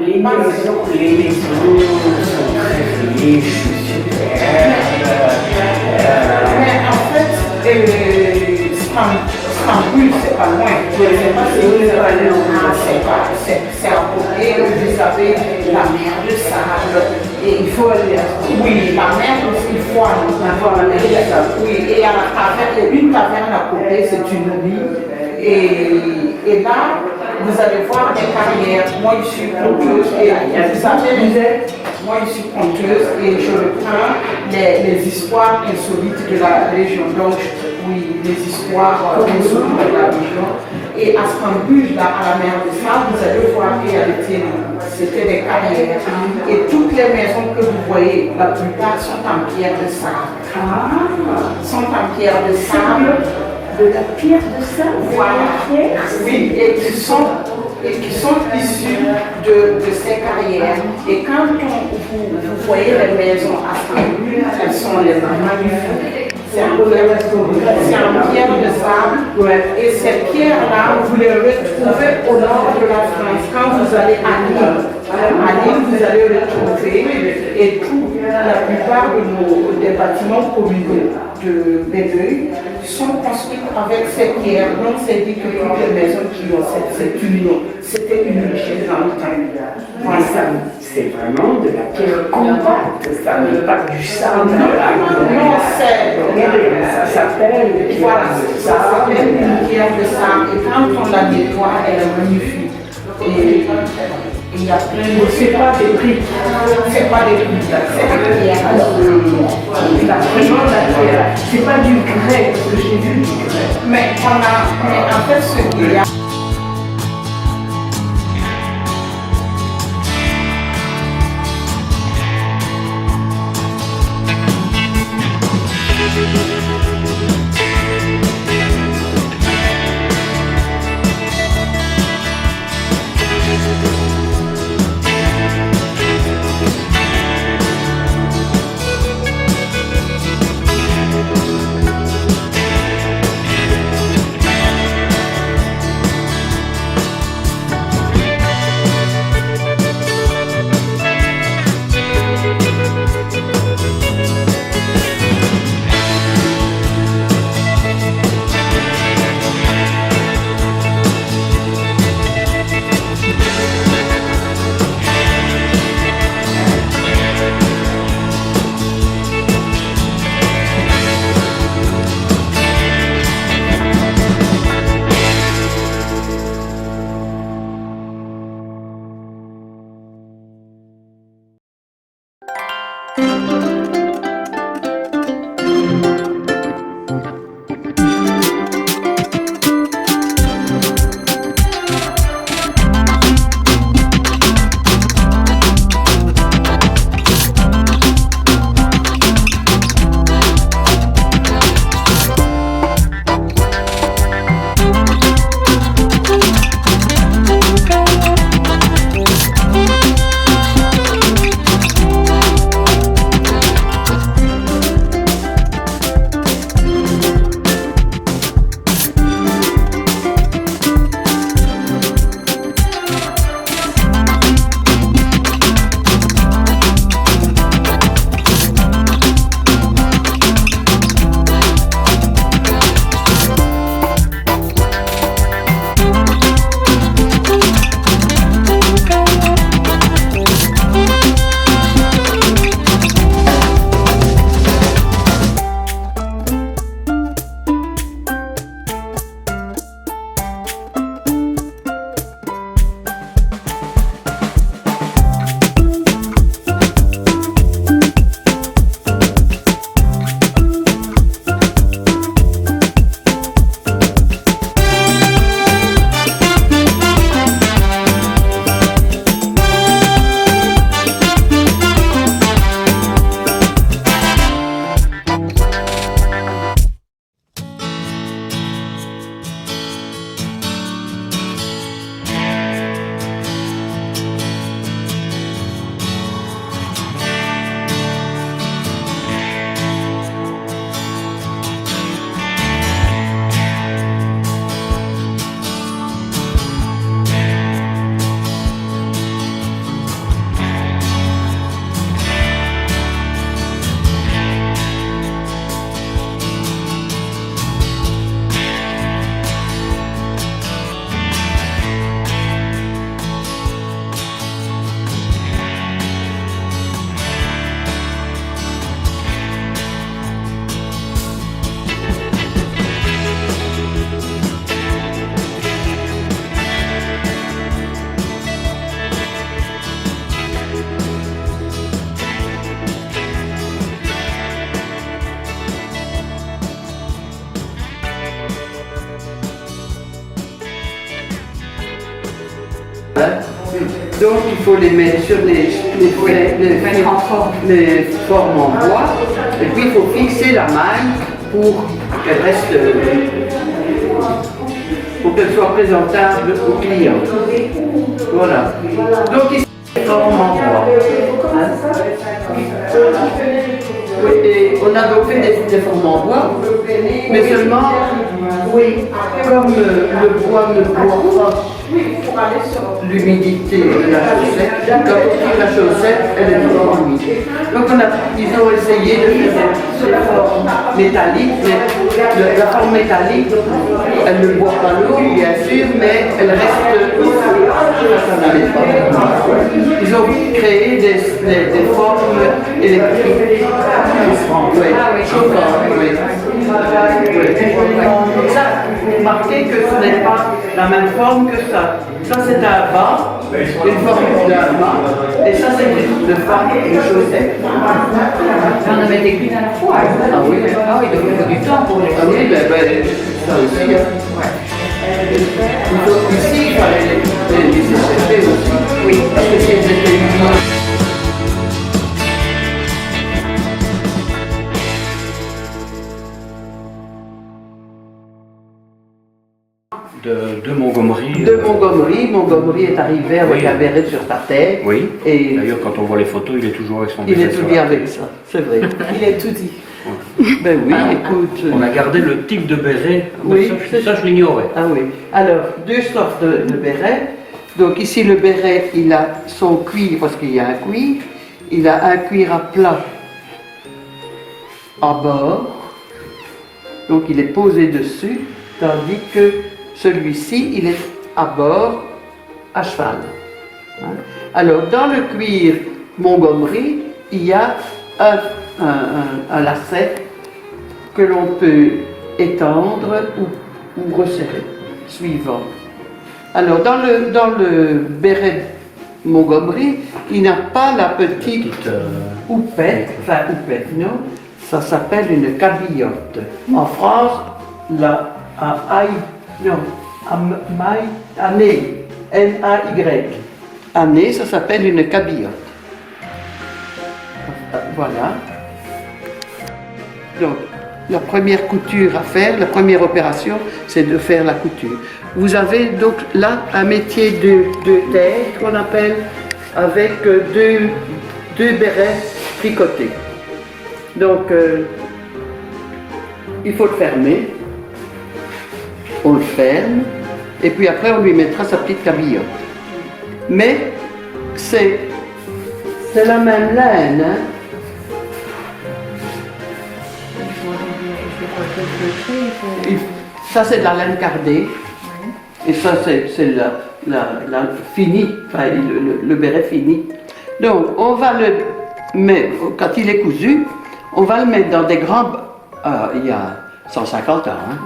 Les maisons sont très riches, superbes. Mais en fait, Istanbul, c'est pas loin. Je ne sais pas si vous allez c'est à côté. Vous savez, la mer de sable. Et il faut aller. Oui, la mer, il faut aller voir la mer de sable. Oui, et il y a une taverne à côté, c'est une ville. Et là, vous allez voir des carrières. Moi, je suis conteuse et vous savez, moi, je suis conteuse et je reprends les histoires insolites de la région. Donc, oui, les histoires insolites de la région. Et à Istanbul, là, à la mer de Sable, vous allez voir qu'il y a c'était des carrières. Et toutes les maisons que vous voyez, la plupart sont en pierre de sable. Sont en pierre de sable. De la pierre de sable. Voilà. Oui, et qui sont issus de ces carrières. Et quand vous voyez les maisons à Istanbul, elles sont les magnifiques. C'est en pierre de sable. Et ces pierres-là, vous les retrouvez au nord de la France. Quand vous allez à Lille, vous allez retrouver. Et la plupart des bâtiments communaux de Bédeuil sont construits avec ces pierres. Donc, c'est dit que toutes les maisons qui ont cette union, c'était une richesse dans le temps. Voilà. C'est vraiment de la pierre compacte, ça n'est pas du sable. Non, ça s'appelle ça s'appelle une pierre de sable. Et quand on la nettoie, elle est magnifique. Et il y a plein de... C'est pas des briques. C'est pas des briques, c'est des pierres. Vraiment la pierre. C'est pas du grès, parce que j'ai vu du grès. Mais en fait, ce qu'il y a... hein. Donc il faut les mettre sur les formes en bois et puis il faut fixer la maille pour qu'elle reste, pour qu'elle soit présentable au client. Voilà. Donc ici, les formes en bois. Hein. Oui, et on a donc fait des formes en bois, mais seulement, oui, comme le bois ne boit pas l'humidité de la chaussette, quand on tire la chaussette, elle est toujours humide. Donc ils ont essayé de faire des formes métalliques, mais la forme métallique, elle ne boit pas l'eau, bien sûr, mais elle reste, ça n'arrive pas. Ils ont créé des formes électriques. Oui, chauffantes, oui. Ça, vous remarquez que ce n'est pas la même forme que ça. Ça c'est un bas, une forme d'un bas, et ça c'est une forme de chaussette. On avait des cuisines à la fois. Ah oui, donc il faut du temps pour les ah oui, ça aussi. Hein. Ici, il fallait les sécher aussi. Oui, parce que si elles étaient humides. De Montgomery. De Montgomery. Montgomery est arrivé avec un béret sur sa tête. Oui. Et d'ailleurs, quand on voit les photos, il est toujours avec son il béret est sur tout dit la avec tête. ça, c'est vrai. Il est tout dit. Ben oui, écoute. On a gardé le type de béret. Oui, ça je l'ignorais. Ah oui. Alors, deux sortes de bérets. Donc ici, le béret, il a son cuir, parce qu'il y a un cuir. Il a un cuir à plat à bord. Donc il est posé dessus, tandis que celui-ci, il est à bord, à cheval. Hein? Alors, dans le cuir Montgomery, il y a un lacet que l'on peut étendre ou resserrer, suivant. Alors, dans le béret Montgomery, il n'a pas la petite houppette, non, ça s'appelle une cabillotte. En France, année, N-A-Y. Année, ça s'appelle une cabillotte. Voilà. Donc, la première couture à faire, la première opération, c'est de faire la couture. Vous avez donc là un métier de terre qu'on appelle avec deux bérets tricotés. Donc, il faut le fermer. On le ferme. Et puis après, on lui mettra sa petite cabillotte. Mais c'est la même laine. Hein? Ça, c'est de la laine cardée. Et ça, c'est la finie, enfin, le béret fini. Donc, on va le mettre, quand il est cousu, on va le mettre dans des grands... il y a 150 ans, hein,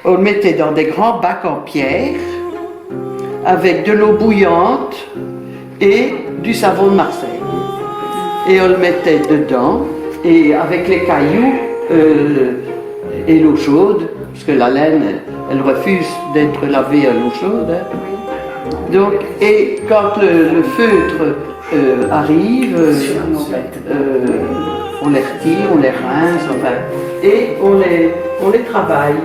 on le mettait dans des grands bacs en pierre, avec de l'eau bouillante et du savon de Marseille. Et on le mettait dedans, et avec les cailloux et l'eau chaude, parce que la laine, elle refuse d'être lavée à l'eau chaude. Hein. Donc, et quand le feutre arrive, on les retire, on les rince, enfin, et on les travaille.